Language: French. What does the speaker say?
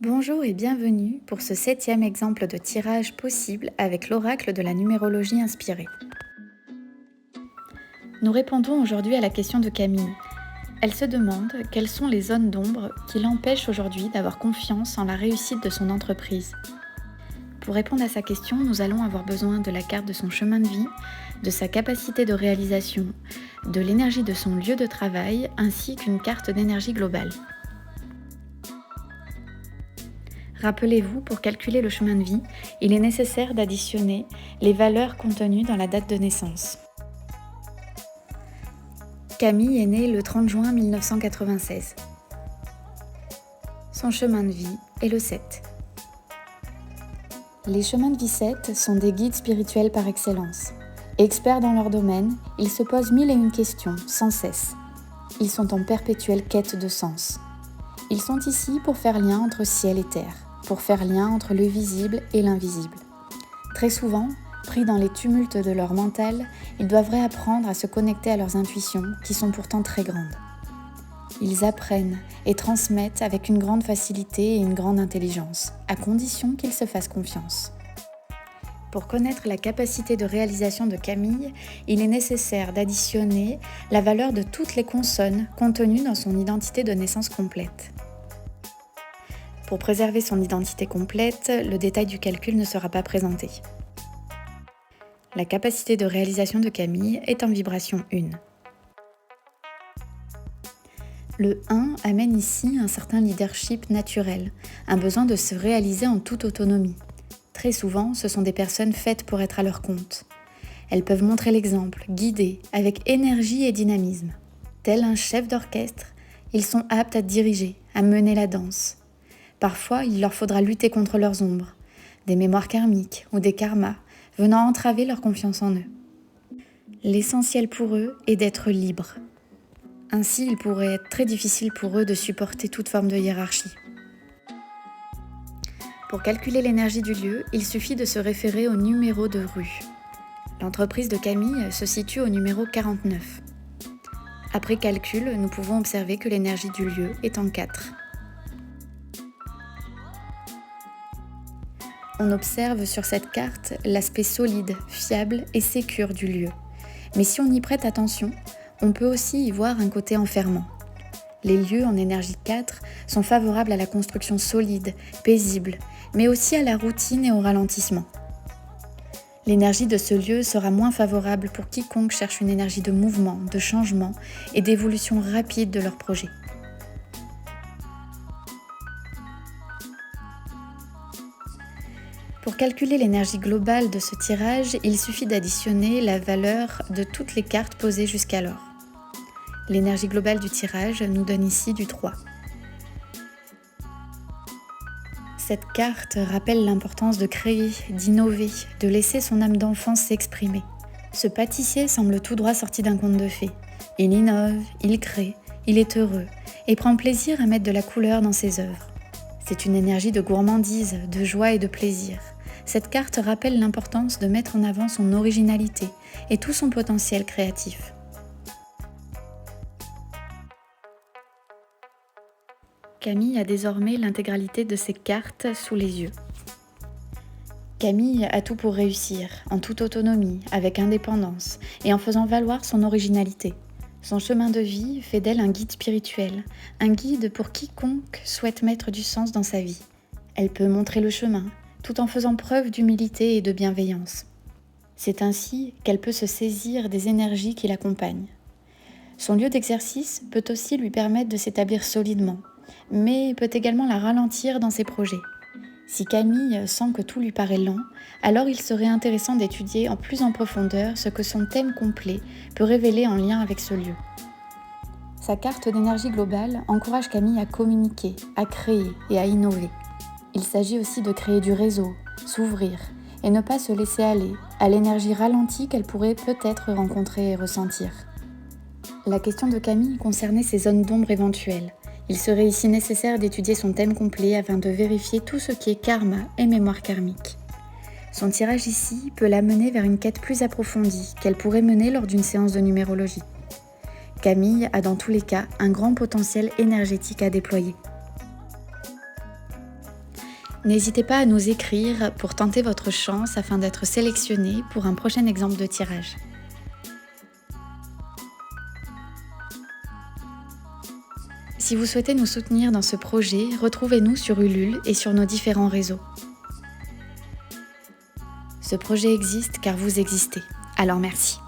Bonjour et bienvenue pour ce 7e exemple de tirage possible avec l'oracle de la numérologie inspirée. Nous répondons aujourd'hui à la question de Camille. Elle se demande quelles sont les zones d'ombre qui l'empêchent aujourd'hui d'avoir confiance en la réussite de son entreprise. Pour répondre à sa question, nous allons avoir besoin de la carte de son chemin de vie, de sa capacité de réalisation, de l'énergie de son lieu de travail ainsi qu'une carte d'énergie globale. Rappelez-vous, pour calculer le chemin de vie, il est nécessaire d'additionner les valeurs contenues dans la date de naissance. Camille est née le 30 juin 1996. Son chemin de vie est le 7. Les chemins de vie 7 sont des guides spirituels par excellence. Experts dans leur domaine, ils se posent mille et une questions, sans cesse. Ils sont en perpétuelle quête de sens. Ils sont ici pour faire lien entre ciel et terre, pour faire lien entre le visible et l'invisible. Très souvent, pris dans les tumultes de leur mental, ils doivent réapprendre à se connecter à leurs intuitions, qui sont pourtant très grandes. Ils apprennent et transmettent avec une grande facilité et une grande intelligence, à condition qu'ils se fassent confiance. Pour connaître la capacité de réalisation de Camille, il est nécessaire d'additionner la valeur de toutes les consonnes contenues dans son identité de naissance complète. Pour préserver son identité complète, le détail du calcul ne sera pas présenté. La capacité de réalisation de Camille est en vibration 1. Le 1 amène ici un certain leadership naturel, un besoin de se réaliser en toute autonomie. Très souvent, ce sont des personnes faites pour être à leur compte. Elles peuvent montrer l'exemple, guider, avec énergie et dynamisme. Tel un chef d'orchestre, ils sont aptes à diriger, à mener la danse. Parfois, il leur faudra lutter contre leurs ombres, des mémoires karmiques ou des karmas venant entraver leur confiance en eux. L'essentiel pour eux est d'être libres. Ainsi, il pourrait être très difficile pour eux de supporter toute forme de hiérarchie. Pour calculer l'énergie du lieu, il suffit de se référer au numéro de rue. L'entreprise de Camille se situe au numéro 49. Après calcul, nous pouvons observer que l'énergie du lieu est en 4. On observe sur cette carte l'aspect solide, fiable et sécure du lieu. Mais si on y prête attention, on peut aussi y voir un côté enfermant. Les lieux en énergie 4 sont favorables à la construction solide, paisible, mais aussi à la routine et au ralentissement. L'énergie de ce lieu sera moins favorable pour quiconque cherche une énergie de mouvement, de changement et d'évolution rapide de leur projet. Pour calculer l'énergie globale de ce tirage, il suffit d'additionner la valeur de toutes les cartes posées jusqu'alors. L'énergie globale du tirage nous donne ici du 3. Cette carte rappelle l'importance de créer, d'innover, de laisser son âme d'enfant s'exprimer. Ce pâtissier semble tout droit sorti d'un conte de fées. Il innove, il crée, il est heureux et prend plaisir à mettre de la couleur dans ses œuvres. C'est une énergie de gourmandise, de joie et de plaisir. Cette carte rappelle l'importance de mettre en avant son originalité et tout son potentiel créatif. Camille a désormais l'intégralité de ses cartes sous les yeux. Camille a tout pour réussir, en toute autonomie, avec indépendance et en faisant valoir son originalité. Son chemin de vie fait d'elle un guide spirituel, un guide pour quiconque souhaite mettre du sens dans sa vie. Elle peut montrer le chemin, tout en faisant preuve d'humilité et de bienveillance. C'est ainsi qu'elle peut se saisir des énergies qui l'accompagnent. Son lieu d'exercice peut aussi lui permettre de s'établir solidement, mais peut également la ralentir dans ses projets. Si Camille sent que tout lui paraît lent, alors il serait intéressant d'étudier en plus en profondeur ce que son thème complet peut révéler en lien avec ce lieu. Sa carte d'énergie globale encourage Camille à communiquer, à créer et à innover. Il s'agit aussi de créer du réseau, s'ouvrir et ne pas se laisser aller à l'énergie ralentie qu'elle pourrait peut-être rencontrer et ressentir. La question de Camille concernait ses zones d'ombre éventuelles. Il serait ici nécessaire d'étudier son thème complet afin de vérifier tout ce qui est karma et mémoire karmique. Son tirage ici peut l'amener vers une quête plus approfondie qu'elle pourrait mener lors d'une séance de numérologie. Camille a dans tous les cas un grand potentiel énergétique à déployer. N'hésitez pas à nous écrire pour tenter votre chance afin d'être sélectionné pour un prochain exemple de tirage. Si vous souhaitez nous soutenir dans ce projet, retrouvez-nous sur Ulule et sur nos différents réseaux. Ce projet existe car vous existez, alors merci.